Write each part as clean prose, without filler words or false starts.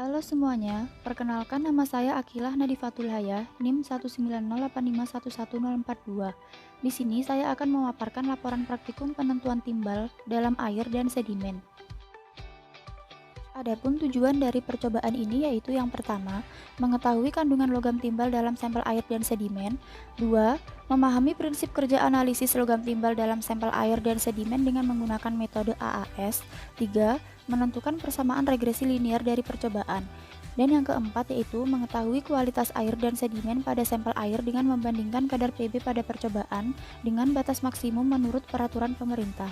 Halo semuanya, perkenalkan nama saya Akilah Nadifatul Haya, NIM 19085111042. Di sini saya akan memaparkan laporan praktikum penentuan timbal dalam air dan sedimen. Adapun tujuan dari percobaan ini yaitu yang pertama, mengetahui kandungan logam timbal dalam sampel air dan sedimen. 2. Memahami prinsip kerja analisis logam timbal dalam sampel air dan sedimen dengan menggunakan metode AAS. 3. Menentukan persamaan regresi linear dari percobaan. Dan yang keempat yaitu mengetahui kualitas air dan sedimen pada sampel air dengan membandingkan kadar Pb pada percobaan dengan batas maksimum menurut peraturan pemerintah.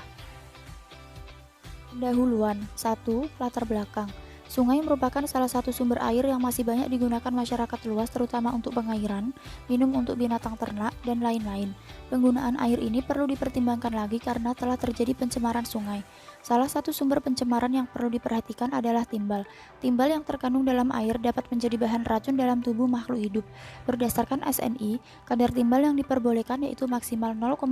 Pendahuluan 1. Latar belakang. Sungai merupakan salah satu sumber air yang masih banyak digunakan masyarakat luas terutama untuk pengairan, minum untuk binatang ternak, dan lain-lain. Penggunaan air ini perlu dipertimbangkan lagi karena telah terjadi pencemaran sungai. Salah satu sumber pencemaran yang perlu diperhatikan adalah timbal. Timbal yang terkandung dalam air dapat menjadi bahan racun dalam tubuh makhluk hidup. Berdasarkan SNI, kadar timbal yang diperbolehkan yaitu maksimal 0,01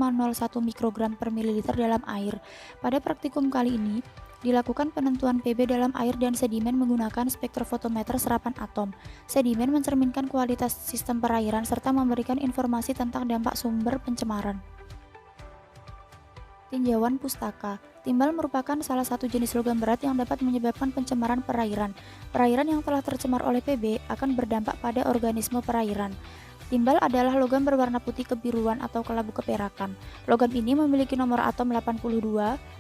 mikrogram per mililiter dalam air. Pada praktikum kali ini, dilakukan penentuan Pb dalam air dan sedimen menggunakan spektrofotometer serapan atom. Sedimen mencerminkan kualitas sistem perairan serta memberikan informasi tentang dampak sumber pencemaran. Tinjauan pustaka. Timbal merupakan salah satu jenis logam berat yang dapat menyebabkan pencemaran perairan. Perairan yang telah tercemar oleh Pb akan berdampak pada organisme perairan. Timbal adalah logam berwarna putih kebiruan atau kelabu keperakan. Logam ini memiliki nomor atom 82,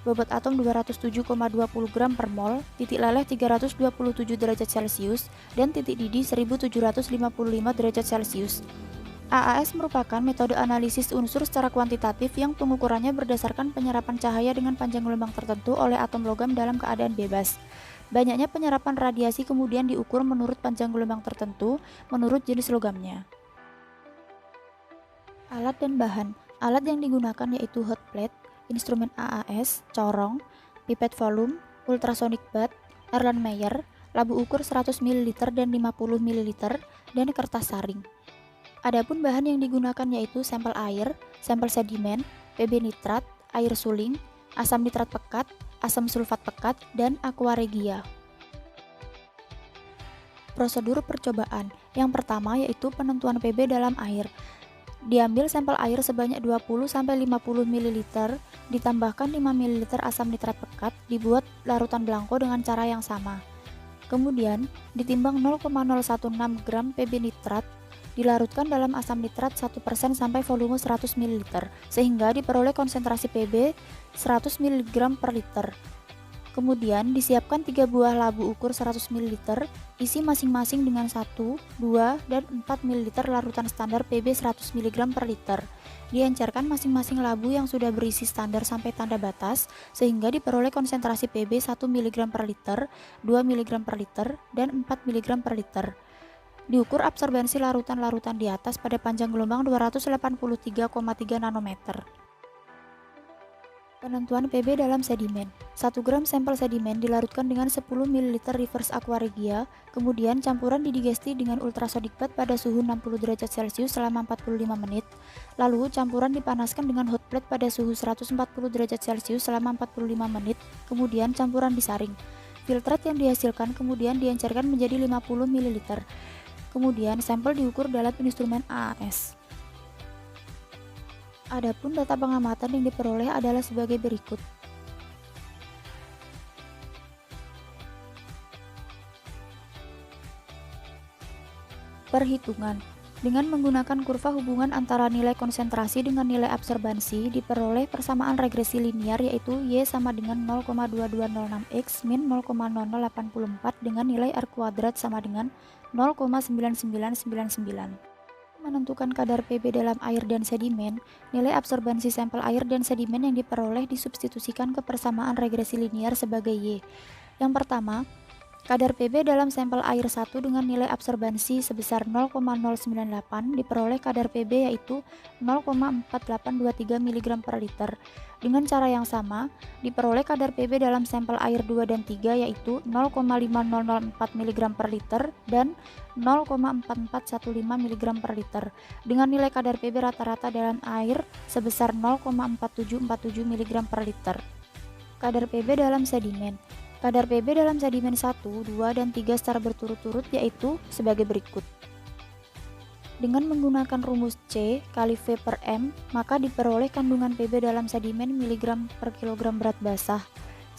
bobot atom 207,20 gram per mol, titik leleh 327 derajat Celcius, dan titik didih 1755 derajat Celcius. AAS merupakan metode analisis unsur secara kuantitatif yang pengukurannya berdasarkan penyerapan cahaya dengan panjang gelombang tertentu oleh atom logam dalam keadaan bebas. Banyaknya penyerapan radiasi kemudian diukur menurut panjang gelombang tertentu menurut jenis logamnya. Alat dan bahan. Alat yang digunakan yaitu hot plate, instrumen AAS, corong, pipet volume, ultrasonic bath, Erlenmeyer, labu ukur 100 ml dan 50 ml, dan kertas saring. Adapun bahan yang digunakan yaitu sampel air, sampel sedimen, Pb nitrat, air suling, asam nitrat pekat, asam sulfat pekat, dan aqua regia. Prosedur percobaan. Yang pertama yaitu penentuan Pb dalam air. Diambil sampel air sebanyak 20-50 ml, ditambahkan 5 ml asam nitrat pekat, dibuat larutan belangko dengan cara yang sama. Kemudian, ditimbang 0,016 gram Pb nitrat, dilarutkan dalam asam nitrat 1% sampai volume 100 ml, sehingga diperoleh konsentrasi Pb 100 mg per liter. Kemudian disiapkan 3 buah labu ukur 100 ml, isi masing-masing dengan 1, 2, dan 4 ml larutan standar Pb 100 mg per liter. Diencerkan masing-masing labu yang sudah berisi standar sampai tanda batas, sehingga diperoleh konsentrasi Pb 1 mg per liter, 2 mg per liter, dan 4 mg per liter. Diukur absorbensi larutan-larutan di atas pada panjang gelombang 283,3 nanometer. Penentuan Pb dalam sedimen. 1 gram sampel sedimen dilarutkan dengan 10 ml reverse aqua regia, kemudian campuran didigesti dengan ultrasonic bath pada suhu 60 derajat Celcius selama 45 menit. Lalu campuran dipanaskan dengan hot plate pada suhu 140 derajat Celcius selama 45 menit, kemudian campuran disaring. Filtrat yang dihasilkan kemudian diencerkan menjadi 50 ml. Kemudian sampel diukur dalam instrumen AAS. Adapun data pengamatan yang diperoleh adalah sebagai berikut. Perhitungan. Dengan menggunakan kurva hubungan antara nilai konsentrasi dengan nilai absorbansi, diperoleh persamaan regresi linear yaitu Y sama dengan 0,2206X min 0,0084 dengan nilai R kuadrat sama dengan 0,9999. Menentukan kadar Pb dalam air dan sedimen, nilai absorbansi sampel air dan sedimen yang diperoleh disubstitusikan ke persamaan regresi linear sebagai Y. Yang pertama, kadar Pb dalam sampel air 1 dengan nilai absorbansi sebesar 0,098 diperoleh kadar Pb yaitu 0,4823 mg per liter. Dengan cara yang sama, diperoleh kadar Pb dalam sampel air 2 dan 3 yaitu 0,5004 mg per liter dan 0,4415 mg per liter dengan nilai kadar Pb rata-rata dalam air sebesar 0,4747 mg per liter. Kadar Pb dalam sedimen. kadar Pb dalam sedimen 1, 2, dan 3 secara berturut-turut yaitu sebagai berikut. Dengan menggunakan rumus C kali V per M, maka diperoleh kandungan Pb dalam sedimen miligram per kilogram berat basah.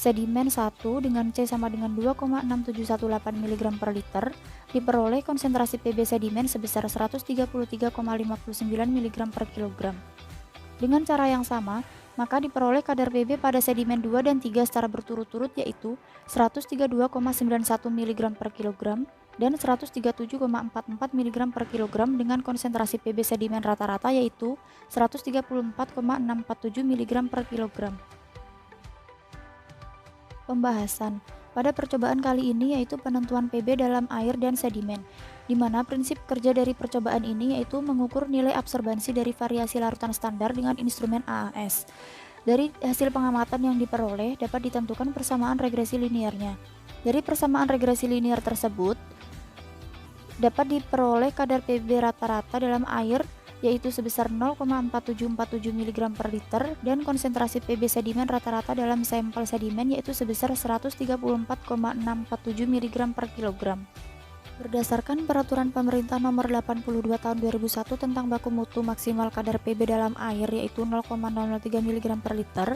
Sedimen 1 dengan C sama dengan 2,6718 mg per liter, diperoleh konsentrasi Pb sedimen sebesar 133,59 mg per kilogram. Dengan cara yang sama, maka diperoleh kadar Pb pada sedimen 2 dan 3 secara berturut-turut yaitu 132,91 mg per kilogram dan 137,44 mg per kilogram dengan konsentrasi Pb sedimen rata-rata yaitu 134,647 mg per kilogram. Pembahasan pada percobaan kali ini yaitu penentuan Pb dalam air dan sedimen, di mana prinsip kerja dari percobaan ini yaitu mengukur nilai absorbansi dari variasi larutan standar dengan instrumen AAS. Dari hasil pengamatan yang diperoleh dapat ditentukan persamaan regresi linearnya. Dari persamaan regresi linear tersebut dapat diperoleh kadar Pb rata-rata dalam air yaitu sebesar 0,4747 mg per liter dan konsentrasi Pb sedimen rata-rata dalam sampel sedimen yaitu sebesar 134,647 mg per kilogram. Berdasarkan Peraturan Pemerintah Nomor 82 Tahun 2001 tentang baku mutu maksimal kadar Pb dalam air yaitu 0,003 mg per liter,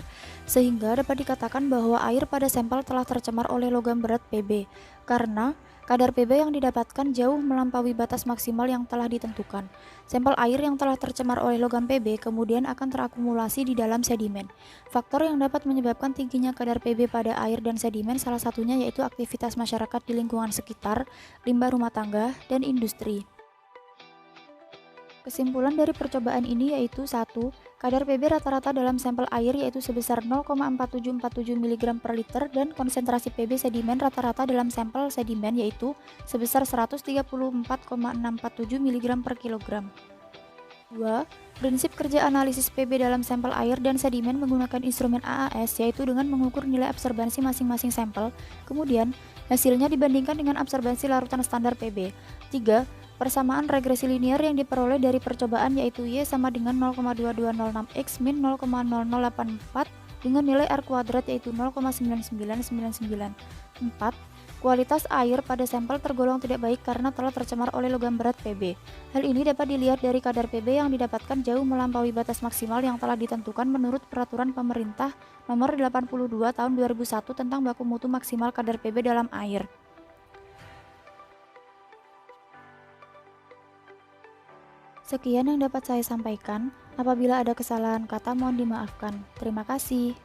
sehingga dapat dikatakan bahwa air pada sampel telah tercemar oleh logam berat Pb, karena kadar Pb yang didapatkan jauh melampaui batas maksimal yang telah ditentukan. Sampel air yang telah tercemar oleh logam Pb kemudian akan terakumulasi di dalam sedimen. Faktor yang dapat menyebabkan tingginya kadar Pb pada air dan sedimen salah satunya yaitu aktivitas masyarakat di lingkungan sekitar, limbah rumah tangga, dan industri. Kesimpulan dari percobaan ini yaitu 1. Kadar Pb rata-rata dalam sampel air yaitu sebesar 0,4747 mg per liter dan konsentrasi Pb sedimen rata-rata dalam sampel sedimen yaitu sebesar 134,647 mg per kilogram. 2. Prinsip kerja analisis Pb dalam sampel air dan sedimen menggunakan instrumen AAS yaitu dengan mengukur nilai absorbansi masing-masing sampel, kemudian hasilnya dibandingkan dengan absorbansi larutan standar Pb. 3. Persamaan regresi linear yang diperoleh dari percobaan yaitu Y sama dengan 0,2206 X min 0,0084 dengan nilai R kuadrat yaitu 0,9999. 4. Kualitas air pada sampel tergolong tidak baik karena telah tercemar oleh logam berat Pb. Hal ini dapat dilihat dari kadar Pb yang didapatkan jauh melampaui batas maksimal yang telah ditentukan menurut Peraturan Pemerintah Nomor 82 Tahun 2001 tentang baku mutu maksimal kadar Pb dalam air. Sekian yang dapat saya sampaikan. Apabila ada kesalahan kata mohon dimaafkan. Terima kasih.